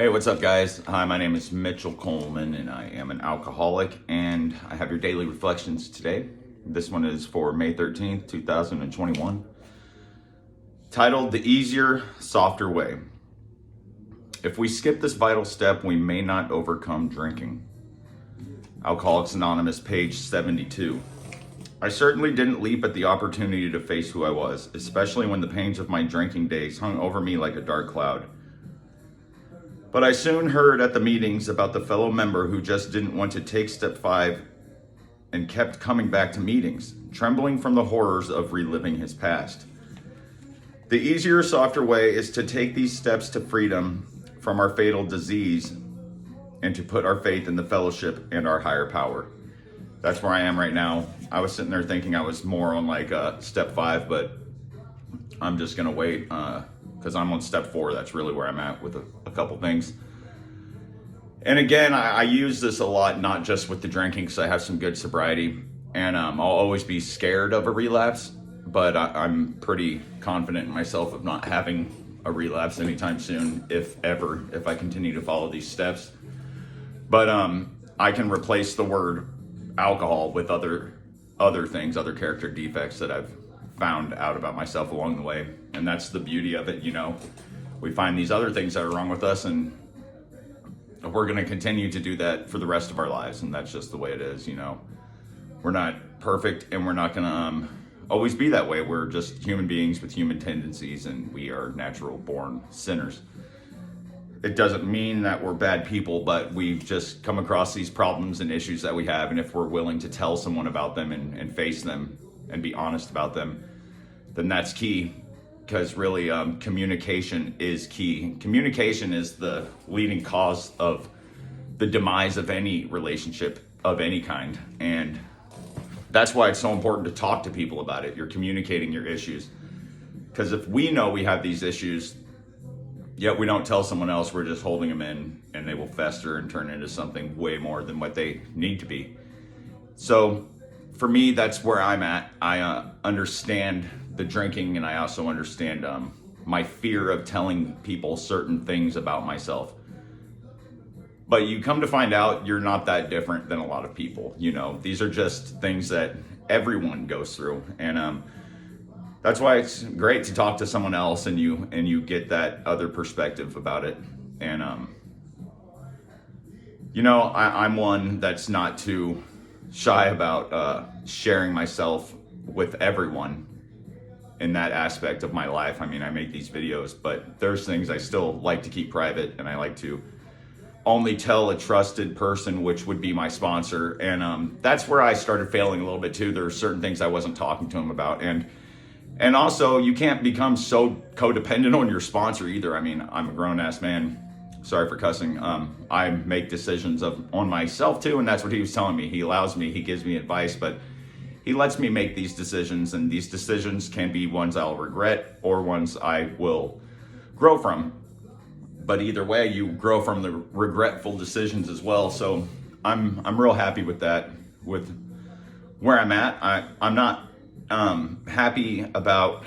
Hey, what's up, guys? Hi, my name is Mitchell Coleman, and I am an alcoholic, and I have your daily reflections today. This one is for May 13th, 2021, titled The Easier, Softer Way. If we skip this vital step, we may not overcome drinking. Alcoholics Anonymous, page 72. I certainly didn't leap at the opportunity to face who I was, especially when the pains of my drinking days hung over me like a dark cloud. But I soon heard at the meetings about the fellow member who just didn't want to take step 5 and kept coming back to meetings, trembling from the horrors of reliving his past. The easier, softer way is to take these steps to freedom from our fatal disease and to put our faith in the fellowship and our higher power. That's where I am right now. I was sitting there thinking I was more on like step 5, but I'm just gonna wait because I'm on step 4. That's really where I'm at with a couple things. And again, I use this a lot, not just with the drinking, because I have some good sobriety, and I'll always be scared of a relapse, but I'm pretty confident in myself of not having a relapse anytime soon, if ever, if I continue to follow these steps. But I can replace the word alcohol with other things, other character defects that I've found out about myself along the way. And that's the beauty of it, you know. We find these other things that are wrong with us, and we're going to continue to do that for the rest of our lives. And that's just the way it is, you know. We're not perfect, and we're not going to always be that way. We're just human beings with human tendencies, and we are natural born sinners. It doesn't mean that we're bad people, but we've just come across these problems and issues that we have. And if we're willing to tell someone about them and face them and be honest about them, then that's key. Because really, communication is key. Communication is the leading cause of the demise of any relationship of any kind. And that's why it's so important to talk to people about it. You're communicating your issues. Because if we know we have these issues, yet we don't tell someone else, we're just holding them in, and they will fester and turn into something way more than what they need to be. So for me, that's where I'm at. I understand the drinking, and I also understand my fear of telling people certain things about myself. But you come to find out you're not that different than a lot of people. You know, these are just things that everyone goes through, and that's why it's great to talk to someone else and you get that other perspective about it. And you know, I'm one that's not too shy about sharing myself with everyone in that aspect of my life. I mean, I make these videos, but there's things I still like to keep private, and I like to only tell a trusted person, which would be my sponsor. And that's where I started failing a little bit too. There are certain things I wasn't talking to him about, and also you can't become so codependent on your sponsor either. I mean, I'm a grown-ass man. Sorry for cussing. I make decisions on myself too, and that's what he was telling me. He allows me, he gives me advice, but he lets me make these decisions, and these decisions can be ones I'll regret or ones I will grow from. But either way, you grow from the regretful decisions as well. So I'm real happy with that, with where I'm at. I'm not happy about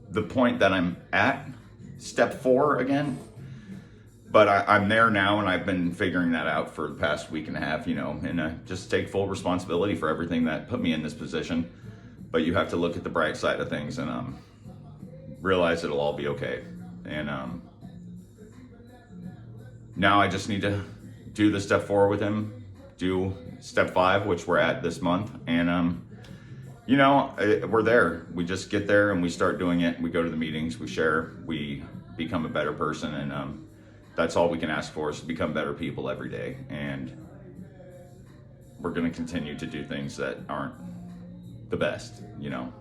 the point that I'm at, step 4 again. But I'm there now, and I've been figuring that out for the past week and a half, you know, and just take full responsibility for everything that put me in this position. But you have to look at the bright side of things and realize it'll all be okay. And now I just need to do the step 4 with him, do step 5, which we're at this month. And, you know, we're there. We just get there and we start doing it. We go to the meetings, we share, we become a better person, and that's all we can ask for, is to become better people every day. And we're going to continue to do things that aren't the best, you know.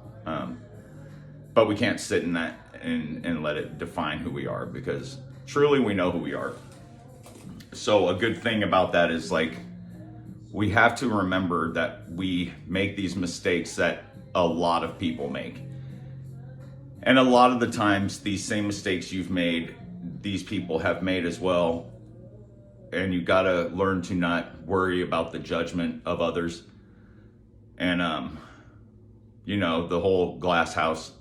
But we can't sit in that and let it define who we are, because truly we know who we are. So a good thing about that is, like, we have to remember that we make these mistakes that a lot of people make. And a lot of the times, these same mistakes you've made, these people have made as well. And you gotta learn to not worry about the judgment of others. And you know, the whole glass house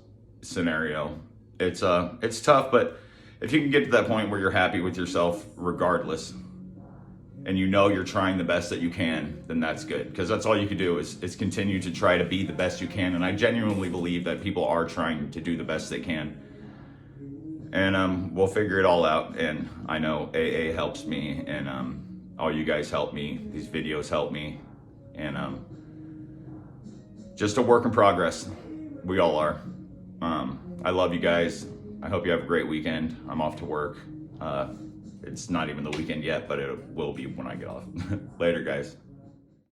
scenario, it's tough, but if you can get to that point where you're happy with yourself regardless, and you know you're trying the best that you can, then that's good. Because that's all you can do is continue to try to be the best you can. And I genuinely believe that people are trying to do the best they can. And we'll figure it all out. And I know AA helps me, and all you guys help me. These videos help me. And just a work in progress. We all are. I love you guys. I hope you have a great weekend. I'm off to work. It's not even the weekend yet, but it will be when I get off. Later, guys.